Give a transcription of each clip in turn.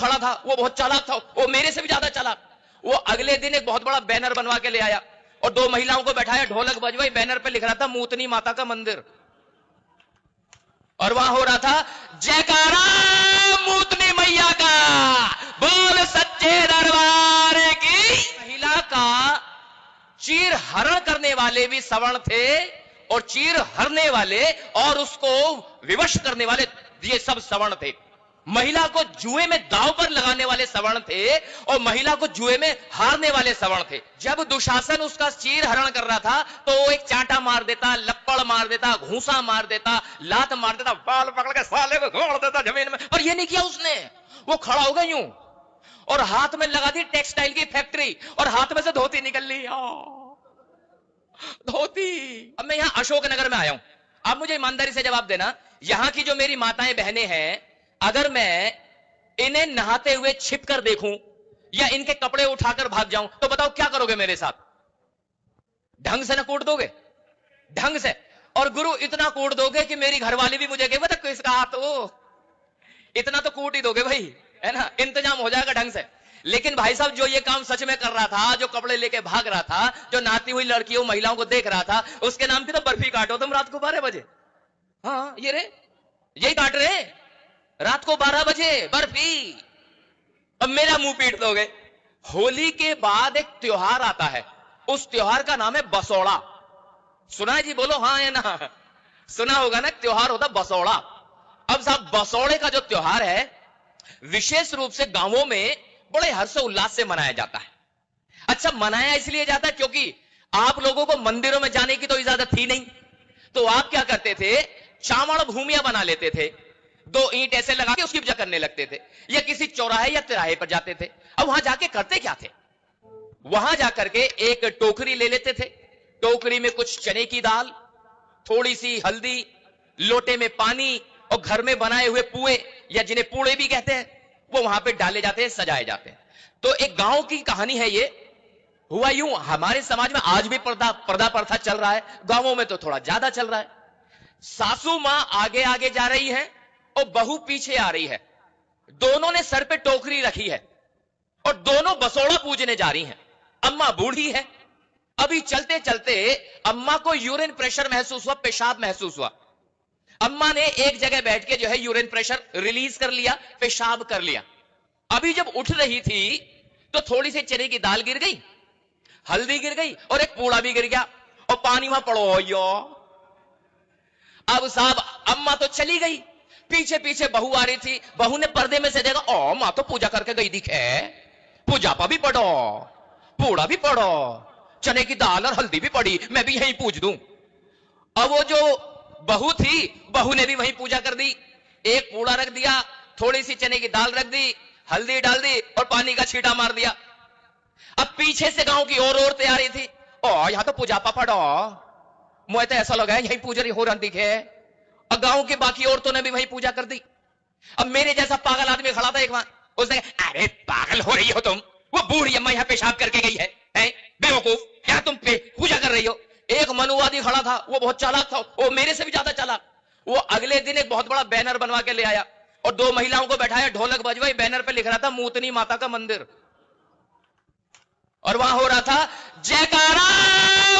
खड़ा था वो बहुत चालाक था, वो मेरे से भी ज्यादा चालाक। वो अगले दिन एक बहुत बड़ा बैनर बनवा के ले आया और 2 महिलाओं को बैठाया, ढोलक बजवाई, बैनर पे लिख रहा था मूतनी माता का मंदिर, और वहां हो रहा था जयकारा मूतनी मैया का, बोल सच्चे दरबार की। महिला का चीर हरण करने वाले भी सवर्ण थे और चीर हरने वाले और उसको विवश करने वाले ये सब सवर्ण थे। महिला को जुए में दांव पर लगाने वाले सवर्ण थे और महिला को जुए में हारने वाले सवर्ण थे। जब दुशासन उसका चीर हरण कर रहा था तो वो एक चांटा मार देता, लप्पड़ मार देता, घूंसा मार देता, लात मार देता, बाल पकड़ के साले को घोड़ देता जमीन में, पर ये नहीं किया उसने। वो खड़ा हो गया यूं और हाथ में लगा दी टेक्सटाइल की फैक्ट्री और हाथ में से धोती निकल ली, धोती। अब मैं यहां अशोकनगर में आया हूं, आप मुझे ईमानदारी से जवाब देना, यहां की जो मेरी माताएं बहनें हैं, अगर मैं इन्हें नहाते हुए छिप कर देखूं या इनके कपड़े उठाकर भाग जाऊं तो बताओ क्या करोगे मेरे साथ? ढंग से ना कूट दोगे, ढंग से। और गुरु इतना कूट दोगे कि मेरी घरवाली भी मुझे कहे तो इसका हाथ वो, इतना तो कूट ही दोगे भाई, है ना, इंतजाम हो जाएगा ढंग से। लेकिन भाई साहब जो ये काम सच में कर रहा था, जो कपड़े लेके भाग रहा था, जो नाती हुई लड़कियों महिलाओं को देख रहा था, उसके नाम की तो बर्फी काटो तुम रात को 12 बजे। हाँ ये रे, यही काट रहे रात को 12 बजे बर्फी। अब मेरा मुंह पीट दोगे। होली के बाद एक त्योहार आता है, उस त्योहार का नाम है बसोड़ा। सुना है जी? बोलो हाँ या ना। सुना होगा ना, त्योहार होता बसोड़ा। अब साहब बसोड़े का जो त्योहार है विशेष रूप से गांवों में बड़े हर्ष उल्लास से मनाया जाता है। अच्छा, मनाया इसलिए जाता है क्योंकि आप लोगों को मंदिरों में जाने की तो इजाजत थी नहीं, तो आप क्या करते थे, चावड़ भूमिया बना लेते थे, 2 ईंट ऐसे लगा के उसकी पूजा करने लगते थे, या किसी चौराहे या तिराहे पर जाते थे। अब वहां जाके करते क्या थे, वहां जाकर के एक टोकरी ले लेते थे, टोकरी में कुछ चने की दाल, थोड़ी सी हल्दी, लोटे में पानी और घर में बनाए हुए पुए या जिन्हें पूड़े भी कहते हैं वो वहां पे डाले जाते हैं, सजाए जाते हैं। तो एक गांव की कहानी है ये। हुआ यूं, हमारे समाज में आज भी पर्दा प्रथा चल रहा है, गांवों में तो थोड़ा ज्यादा चल रहा है। सासू मां आगे आगे जा रही है और बहू पीछे आ रही है, दोनों ने सर पे टोकरी रखी है और दोनों बसोड़ा पूजने जा रही हैं। अम्मा बूढ़ी है, अभी चलते चलते अम्मा को यूरिन प्रेशर महसूस हुआ, पेशाब महसूस हुआ। अम्मा ने एक जगह बैठ के जो है यूरिन प्रेशर रिलीज कर लिया, पेशाब कर लिया। अभी जब उठ रही थी तो थोड़ी सी चने की दाल गिर गई, हल्दी गिर गई और एक पूड़ा भी गिर गया और पानी वहां पड़ो यो। अब साहब अम्मा तो चली गई, पीछे पीछे बहू आ रही थी। बहू ने पर्दे में से देखा, ओ मां तो पूजा करके गई दिखे, पूजा पा भी पढ़ो, पूड़ा भी पढ़ो, चने की दाल और हल्दी भी पड़ी, मैं भी यहीं पूज दूं। अब वो जो बहू थी, बहू ने भी वहीं पूजा कर दी, एक पूड़ा रख दिया, थोड़ी सी चने की दाल रख दी, हल्दी डाल दी और पानी का छींटा मार दिया। अब पीछे से गांव की और औरतें आ रही थी, ओ यहां तो पूजा पा पढ़ो, मुझे तो ऐसा लगा यहीं पूजा हो रही दिखे। और गांव की बाकी औरतों ने भी वहीं पूजा कर दी। अब मेरे जैसा पागल आदमी खड़ा था एक वहां, उसने कहा, अरे पागल हो रही हो तुम, वो बूढ़ी अम्मा यहां पेशाब करके गई है, बेवकूफ, क्या तुम पूजा कर रही हो। एक मनुवादी खड़ा था, वो बहुत चालाक था, वो मेरे से भी ज्यादा चालाक। वो अगले दिन एक बहुत बड़ा बैनर बनवा के ले आया और 2 महिलाओं को बैठाया, ढोलक बजवाई, बैनर पे लिख रहा था मूतनी माता का मंदिर, और वहां हो रहा था जयकारा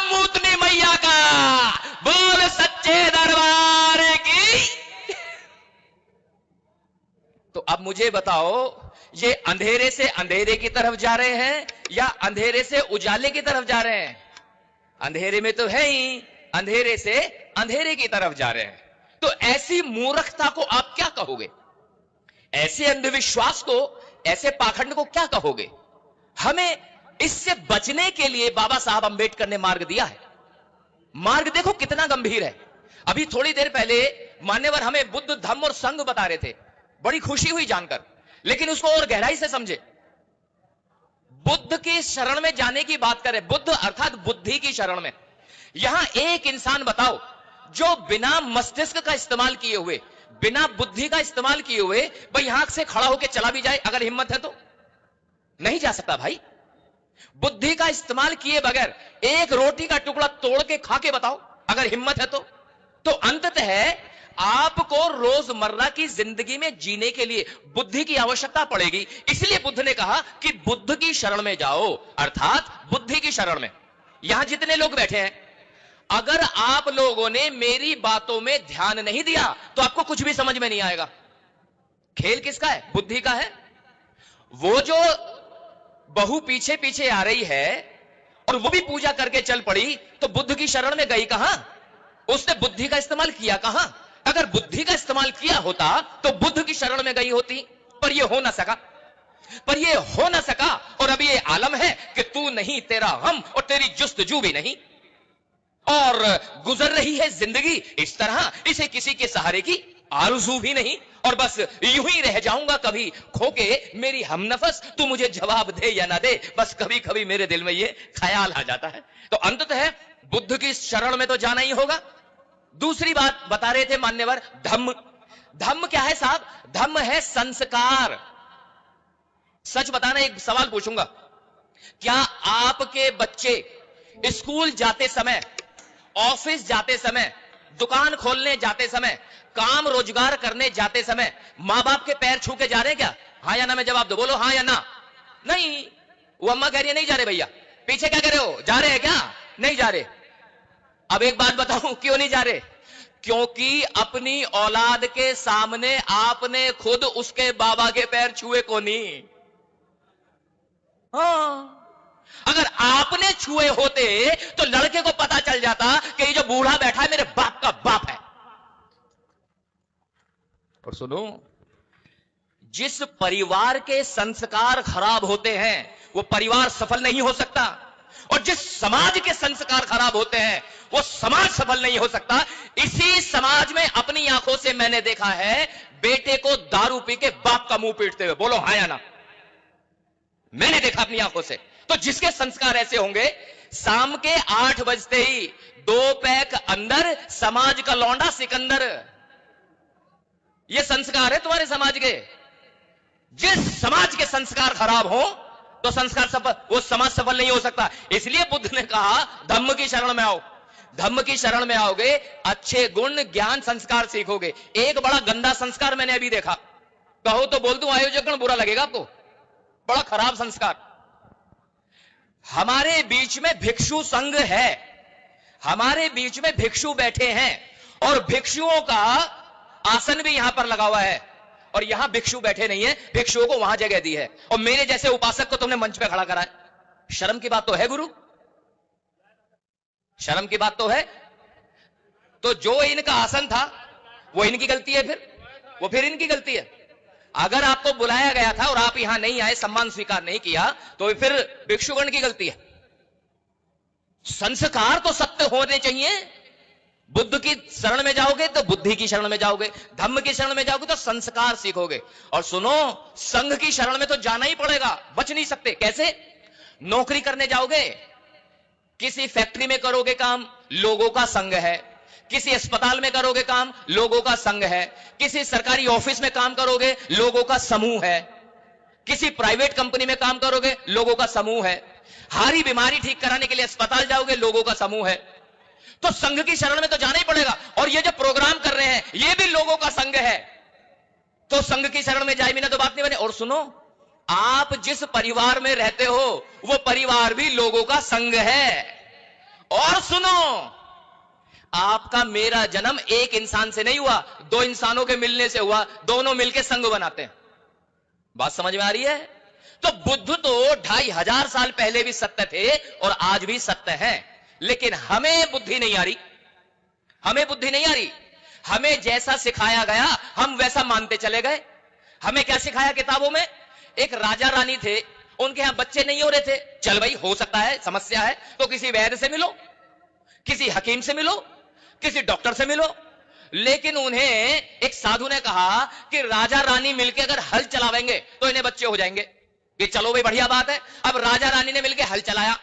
मूतनी मैया का, बोल सच्चे दरबार की। तो अब मुझे बताओ, ये अंधेरे से अंधेरे की तरफ जा रहे हैं या अंधेरे से उजाले की तरफ जा रहे हैं? अंधेरे में तो है ही, अंधेरे से अंधेरे की तरफ जा रहे हैं। तो ऐसी मूर्खता को आप क्या कहोगे, ऐसे अंधविश्वास को, ऐसे पाखंड को क्या कहोगे? हमें इससे बचने के लिए बाबा साहब अंबेडकर ने मार्ग दिया है। मार्ग देखो कितना गंभीर है। अभी थोड़ी देर पहले मान्यवर हमें बुद्ध, धम्म और संघ बता रहे थे, बड़ी खुशी हुई जानकर, लेकिन उसको और गहराई से समझे। बुद्ध की शरण में जाने की बात करें, बुद्ध अर्थात बुद्धि की शरण में। यहां एक इंसान बताओ जो बिना मस्तिष्क का इस्तेमाल किए हुए, बिना बुद्धि का इस्तेमाल किए हुए भाई यहां से खड़ा होकर चला भी जाए, अगर हिम्मत है तो? नहीं जा सकता भाई। बुद्धि का इस्तेमाल किए बगैर एक रोटी का टुकड़ा तोड़ के खा के बताओ, अगर हिम्मत है तो अंततः आपको आपको रोजमर्रा की जिंदगी में जीने के लिए बुद्धि की आवश्यकता पड़ेगी। इसलिए बुद्ध ने कहा कि बुद्ध की शरण में जाओ, अर्थात बुद्धि की शरण में। यहां जितने लोग बैठे हैं, अगर आप लोगों ने मेरी बातों में ध्यान नहीं दिया तो आपको कुछ भी समझ में नहीं आएगा। खेल किसका है? बुद्धि का है। वो जो बहू पीछे पीछे आ रही है और वो भी पूजा करके चल पड़ी, तो बुद्ध की शरण में गई कहां? उसने बुद्धि का इस्तेमाल किया कहां? अगर बुद्धि का इस्तेमाल किया होता तो बुद्ध की शरण में गई होती, पर यह हो ना सका। पर यह हो ना सका, और अभी यह आलम है कि तू नहीं, तेरा हम और तेरी जुस्तजू भी नहीं, और गुजर रही है जिंदगी इस तरह, इसे किसी के सहारे की आरज़ू भी नहीं, और बस यूं ही रह जाऊंगा कभी खोके मेरी हमनफस, तू मुझे जवाब दे या ना दे, बस कभी कभी मेरे दिल में ये ख्याल आ जाता है। तो अंततः बुद्ध की शरण में तो जाना ही होगा। दूसरी बात बता रहे थे मान्यवर, धम्म। धम्म क्या है साहब? धम्म है संस्कार। सच बताना, एक सवाल पूछूंगा, क्या आपके बच्चे स्कूल जाते समय, ऑफिस जाते समय, दुकान खोलने जाते समय, काम रोजगार करने जाते समय मां बाप के पैर छू के जा रहे हैं क्या? हां या ना में जवाब दो, बोलो हां या ना। नहीं, वो अम्मा कह रही है नहीं जा रहे भैया। पीछे क्या कह रहे हो, जा रहे हैं क्या? नहीं जा रहे। अब एक बात बताऊं, क्यों नहीं जा रहे? क्योंकि अपनी औलाद के सामने आपने खुद उसके बाबा के पैर छुए को नहीं। हाँ, अगर आपने छुए होते तो लड़के को पता चल जाता कि ये जो बूढ़ा बैठा है मेरे बाप का बाप है। और सुनो, जिस परिवार के संस्कार खराब होते हैं वो परिवार सफल नहीं हो सकता, और जिस समाज के संस्कार खराब होते हैं वो समाज सफल नहीं हो सकता। इसी समाज में अपनी आंखों से मैंने देखा है बेटे को दारू पी के बाप का मुंह पीटते हुए, बोलो हां या ना। मैंने देखा अपनी आंखों से। तो जिसके संस्कार ऐसे होंगे, शाम के 8 बजते ही 2 पैक अंदर, समाज का लौंडा सिकंदर, ये संस्कार है तुम्हारे समाज के। जिस समाज के संस्कार खराब हो तो संस्कार सफल, वो समाज सफल नहीं हो सकता। इसलिए बुद्ध ने कहा धम्म की शरण में आओ। धम्म की शरण में आओगे, अच्छे गुण ज्ञान संस्कार सीखोगे। एक बड़ा गंदा संस्कार मैंने अभी देखा, कहो तो बोल दूं आयोजक गण, बुरा लगेगा आपको, बड़ा खराब संस्कार। हमारे बीच में भिक्षु संघ है, हमारे बीच में भिक्षु बैठे हैं, और भिक्षुओं का आसन भी यहां पर लगा हुआ है, और यहां भिक्षु बैठे नहीं है, भिक्षुओं को वहां जगह दी है, और मेरे जैसे उपासक को तुमने मंच पे खड़ा करा है। शर्म की बात तो है गुरु, शर्म की बात तो है। तो जो इनका आसन था वो इनकी गलती है, वो फिर इनकी गलती है। अगर आपको बुलाया गया था और आप यहां नहीं आए, सम्मान स्वीकार नहीं किया, तो फिर भिक्षुगण की गलती है। संस्कार तो सत्य होने चाहिए। बुद्ध की शरण में जाओगे तो बुद्धि की शरण में जाओगे, धम्म की शरण में जाओगे तो संस्कार सीखोगे। और सुनो, संघ की शरण में तो जाना ही पड़ेगा, बच नहीं सकते। कैसे? नौकरी करने जाओगे, किसी फैक्ट्री में करोगे काम, लोगों का संघ है। किसी अस्पताल में करोगे काम, लोगों का संघ है। किसी सरकारी ऑफिस में काम करोगे, लोगों का समूह है। किसी प्राइवेट कंपनी में काम करोगे, लोगों का समूह है। हारी बीमारी ठीक कराने के लिए अस्पताल जाओगे, लोगों का समूह है। तो संघ की शरण में तो जाना ही पड़ेगा। और ये जो प्रोग्राम कर रहे हैं ये भी लोगों का संघ है, तो संघ की शरण में जाए बिना तो बात नहीं बने। और सुनो, आप जिस परिवार में रहते हो वो परिवार भी लोगों का संघ है। और सुनो, आपका मेरा जन्म एक इंसान से नहीं हुआ, 2 इंसानों के मिलने से हुआ, दोनों मिलकर संघ बनाते हैं। बात समझ में आ रही है? तो बुद्ध तो 2500 साल पहले भी सत्य थे और आज भी सत्य है, लेकिन हमें बुद्धि नहीं आ रही। हमें बुद्धि नहीं आ रही। हमें जैसा सिखाया गया हम वैसा मानते चले गए। हमें क्या सिखाया किताबों में? एक राजा रानी थे, उनके यहां बच्चे नहीं हो रहे थे। चल भाई, हो सकता है, समस्या है तो किसी वैद्य से मिलो, किसी हकीम से मिलो, किसी डॉक्टर से मिलो। लेकिन उन्हें एक साधु ने कहा कि राजा रानी मिलकर अगर हल चलावेंगे तो इन्हें बच्चे हो जाएंगे। कि चलो भाई, बढ़िया बात है। अब राजा रानी ने मिलकर हल चलाया।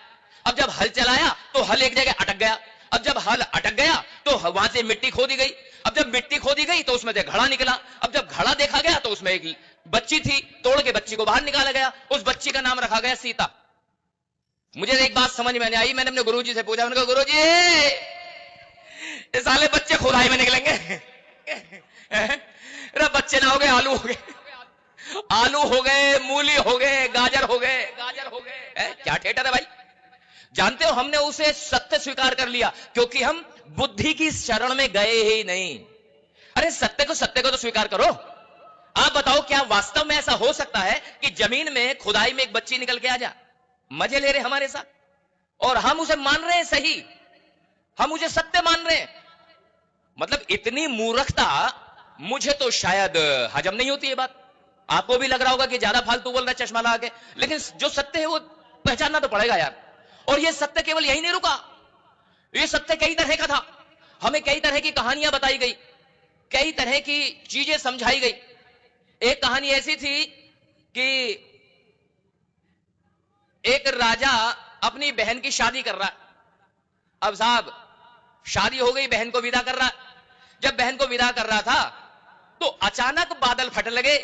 अब जब हल चलाया तो हल एक जगह अटक गया। अब जब हल अटक गया तो वहां से मिट्टी खोदी गई। अब जब मिट्टी खोदी गई तो उसमें से घड़ा निकला। अब जब घड़ा देखा गया तो उसमें एक बच्ची थी, तोड़ के बच्ची को बाहर निकाला गया। उस बच्ची का नाम रखा गया सीता। मुझे एक बात समझ में नहीं आई। मैंने अपने गुरुजी से पूछा, उन्होंने कहा गुरुजी ये साले बच्चे खुदाई में निकलेंगे। बच्चे ना हो गए, आलू हो गए, आलू हो गए, मूली हो गए, गाजर हो गए, क्या ठेठर है भाई। जानते हो, हमने उसे सत्य स्वीकार कर लिया क्योंकि हम बुद्धि की शरण में गए ही नहीं। अरे सत्य को तो स्वीकार करो। आप बताओ, क्या वास्तव में ऐसा हो सकता है कि जमीन में खुदाई में एक बच्ची निकल के आ जा? मजे ले रहे हमारे साथ, और हम उसे मान रहे हैं सही, हम उसे सत्य मान रहे हैं। मतलब इतनी मूर्खता मुझे तो शायद हजम नहीं होती ये बात। आपको भी लग रहा होगा कि ज्यादा फालतू बोल रहा है चश्मा लगा के, लेकिन जो सत्य है वो पहचानना तो पड़ेगा यार। और ये सत्य केवल यही नहीं रुका, ये सत्य कई तरह का था। हमें कई तरह की कहानियां बताई गई, कई तरह की चीजें समझाई गई। एक कहानी ऐसी थी कि एक राजा अपनी बहन की शादी कर रहा। अब साहब शादी हो गई, बहन को विदा कर रहा। जब बहन को विदा कर रहा था तो अचानक बादल फट लगे,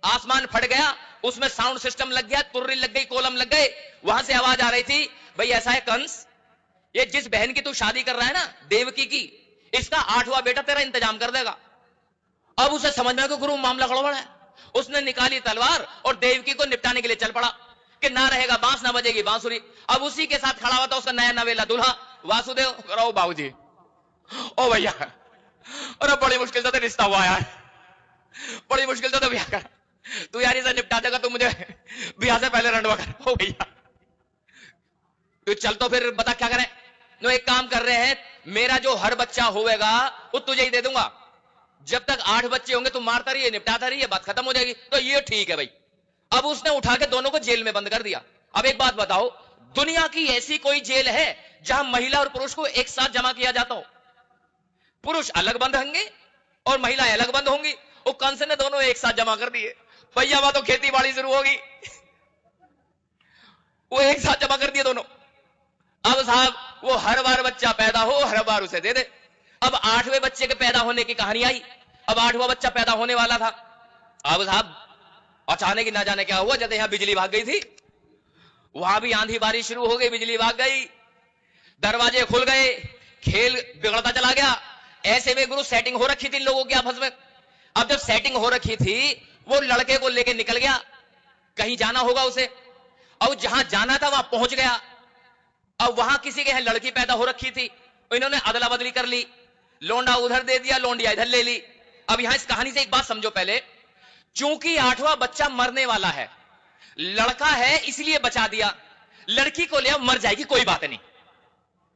आसमान फट गया, उसमें साउंड सिस्टम लग गया, तुर्री लग गई, कोलम लग गए। वहां से आवाज आ रही थी, भाई ऐसा है कंस, ये जिस बहन की तू शादी कर रहा है ना, देवकी की, इसका 8वां बेटा तेरा इंतजाम कर देगा। अब उसे समझ में कि गुरु मामला गड़बड़ है। उसने निकाली तलवार और देवकी को निपटाने के लिए चल पड़ा कि ना रहेगा बांस, ना बजेगी बांसुरी। अब उसी के साथ खड़ा हुआ था उसका नया नवेला दूल्हा वासुदेव। करो बाबूजी, ओ भैया, अरे बड़ी मुश्किल से रिश्ता हुआ यार, बड़ी मुश्किल से तो ब्याह कर, तू यार इसे निपटा देगा तो मुझे ब्याह से पहले रंडवा कर। ओ भैया तू चल, तो फिर बता क्या करें। तो एक काम कर रहे हैं, मेरा जो हर बच्चा होएगा वो तुझे ही दे दूंगा। जब तक 8 बच्चे होंगे तुम मारता रहिए, निपटाता रहिए, बात खत्म हो जाएगी। तो ये ठीक है भाई। अब उसने उठा के दोनों को जेल में बंद कर दिया। अब एक बात बताओ, दुनिया की ऐसी कोई जेल है जहां महिला और पुरुष को एक साथ जमा किया जाता हो? पुरुष अलग बंद होंगे और महिलाएं अलग बंद होंगी। वो कंस ने दोनों एक साथ जमा कर दिए। भैया वहां तो खेती बाड़ी शुरू होगी, वो एक साथ जमा कर दिए दोनों। अब साहब वो हर बार बच्चा पैदा हो, हर बार उसे दे दे। अब 8वें बच्चे के पैदा होने की कहानी आई। अब 8वां बच्चा पैदा होने वाला था। अब साहब अचानक ही ना जाने क्या हुआ, जब यहां बिजली भाग गई थी, वहां भी आंधी बारिश शुरू हो गई, बिजली भाग गई, दरवाजे खुल गए, खेल बिगड़ता चला गया। ऐसे में गुरु सेटिंग हो रखी थी इन लोगों की आपस में। अब जब सेटिंग हो रखी थी, वो लड़के को लेके निकल गया, कहीं जाना होगा उसे, और जहां जाना था वहां पहुंच गया। अब वहां किसी के यहां लड़की पैदा हो रखी थी, इन्होंने अदला बदली कर ली, लोंडा उधर दे दिया, लोंडिया इधर ले ली। अब यहां इस कहानी से एक बात समझो पहले, चूंकि 8वां बच्चा मरने वाला है, लड़का है इसलिए बचा दिया, लड़की को ले मर जाएगी कोई बात नहीं,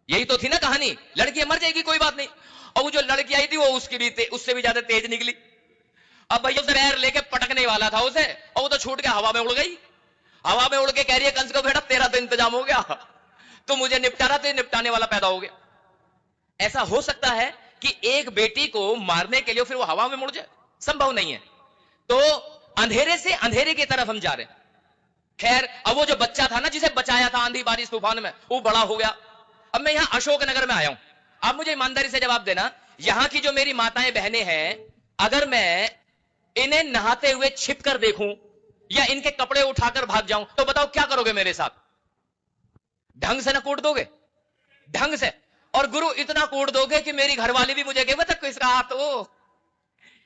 यही तो थी ना कहानी, लड़की मर जाएगी कोई बात नहीं। और वो जो लड़की आई थी वो उससे भी ज्यादा तेज निकली। अब भैया उसे पैर लेके पटकने वाला था उसे, और वो तो छूट के हवा में उड़ गई। हवा में उड़ के कह रही है कंस को, बेटा तेरा तो इंतजाम हो गया, तो मुझे निपटा रहा, तो निपटाने वाला पैदा हो गया। ऐसा हो सकता है कि एक बेटी को मारने के लिए फिर वो हवा में मुड़ जाए? संभव नहीं है। तो अंधेरे से अंधेरे की तरफ हम जा रहे हैं। खैर, अब वो जो बच्चा था ना, जिसे बचाया था आंधी बारिश तूफान में, वो बड़ा हो गया। अब मैं यहां अशोकनगर में आया हूं। आप मुझे ईमानदारी से जवाब देना, यहां की जो मेरी माताएं बहनें हैं, अगर मैं इन्हें नहाते हुए छिप कर देखूं या इनके कपड़े उठाकर भाग जाऊं, तो बताओ क्या करोगे मेरे साथ? ढंग से ना कूट दोगे? ढंग से। और गुरु इतना कूट दोगे कि मेरी घरवाली भी मुझे कहे तक इसका हाथ, ओ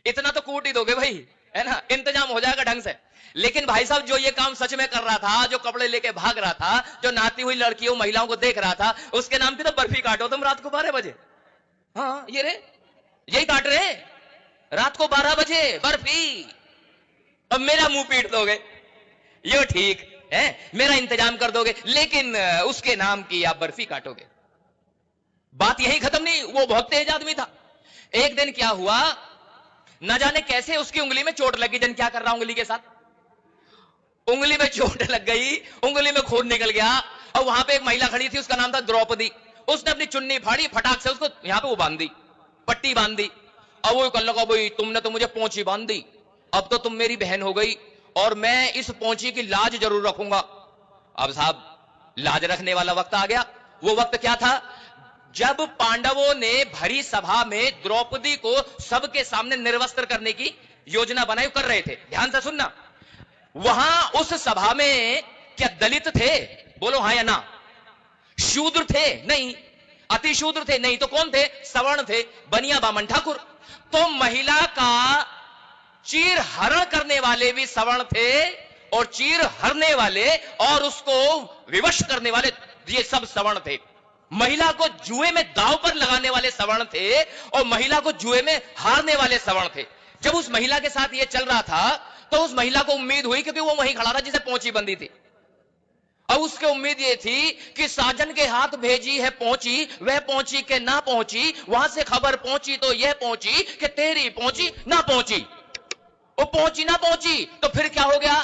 इतना तो कूट ही दोगे भाई, है ना, इंतजाम हो जाएगा ढंग से। लेकिन भाई साहब जो ये काम सच में कर रहा था, जो कपड़े लेके भाग रहा था, जो नहाती हुई लड़कियों महिलाओं को देख रहा था, उसके नाम की तो बर्फी काटो तुम रात को 12 बजे। हाँ ये रे, यही काट रहे रात को 12 बजे बर्फी। अब मेरा मुंह पीट दोगे, ये ठीक है, मेरा इंतजाम कर दोगे, लेकिन उसके नाम की आप बर्फी काटोगे। बात यही खत्म नहीं, वो बहुत तेज आदमी था। एक दिन क्या हुआ, न जाने कैसे उसकी उंगली में चोट लगी। जन क्या कर रहा उंगली के साथ, उंगली में चोट लग गई, उंगली में खून निकल गया। और वहां पे एक महिला खड़ी थी, उसका नाम था द्रौपदी। उसने अपनी चुन्नी फाड़ी, फटाक से उसको यहां पे वो बांध दी, पट्टी बांध दी। अब वो कहने लगा, भाई तुमने तो मुझे पोंची बांध दी, अब तो तुम मेरी बहन हो गई और मैं इस पोंची की लाज जरूर रखूंगा। अब साहब लाज रखने वाला वक्त आ गया। वो वक्त क्या था, जब पांडवों ने भरी सभा में द्रौपदी को सबके सामने निर्वस्त्र करने की योजना बनाई, कर रहे थे। ध्यान से सुनना, वहां उस सभा में क्या दलित थे? बोलो हां या ना। शूद्र थे? नहीं। अति शूद्र थे? नहीं। तो कौन थे? सवर्ण थे, बनिया बामन ठाकुर। तो महिला का चीर हरण करने वाले भी सवर्ण थे और चीर हरने वाले और उसको विवश करने वाले, ये सब सवर्ण थे। महिला को जुए में दांव पर लगाने वाले सवर्ण थे और महिला को जुए में हारने वाले सवर्ण थे। जब उस महिला के साथ ये चल रहा था तो उस महिला को उम्मीद हुई, क्योंकि वो वहीं खड़ा था जिसे पहुंची बंदी थी। अब उसके उम्मीद ये थी कि साजन के हाथ भेजी है पहुंची, वह पहुंची के ना पहुंची, वहां से खबर पहुंची तो यह पहुंची कि तेरी पहुंची ना पहुंची। वो पहुंची ना पहुंची तो फिर क्या हो गया?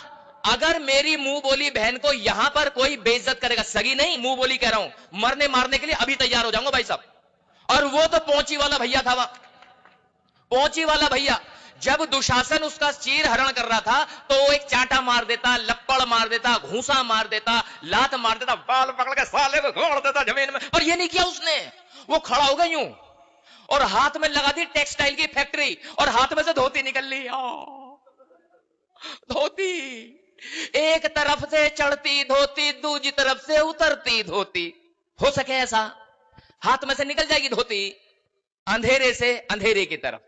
अगर मेरी मुंह बोली बहन को यहां पर कोई बेइज्जत करेगा, सगी नहीं मुंह बोली कह रहा हूं, मरने मारने के लिए अभी तैयार हो जाऊंगा भाई साहब। और वो तो पहुंची वाला भैया था, वहां पहुंची वाला भैया। जब दुशासन उसका चीर हरण कर रहा था तो वो एक चांटा मार देता, लप्पड़ मार देता, घूसा मार देता, लात मार देता, बाल पकड़ के साले को घोड़ देता जमीन में। और ये नहीं किया उसने, वो खड़ा हो गया यूं और हाथ में लगा दी टेक्सटाइल की फैक्ट्री और हाथ में से धोती निकल ली। धोती एक तरफ से चढ़ती धोती, दूसरी तरफ से उतरती धोती। हो सके ऐसा, हाथ में से निकल जाएगी धोती अंधेरे से अंधेरे की तरफ।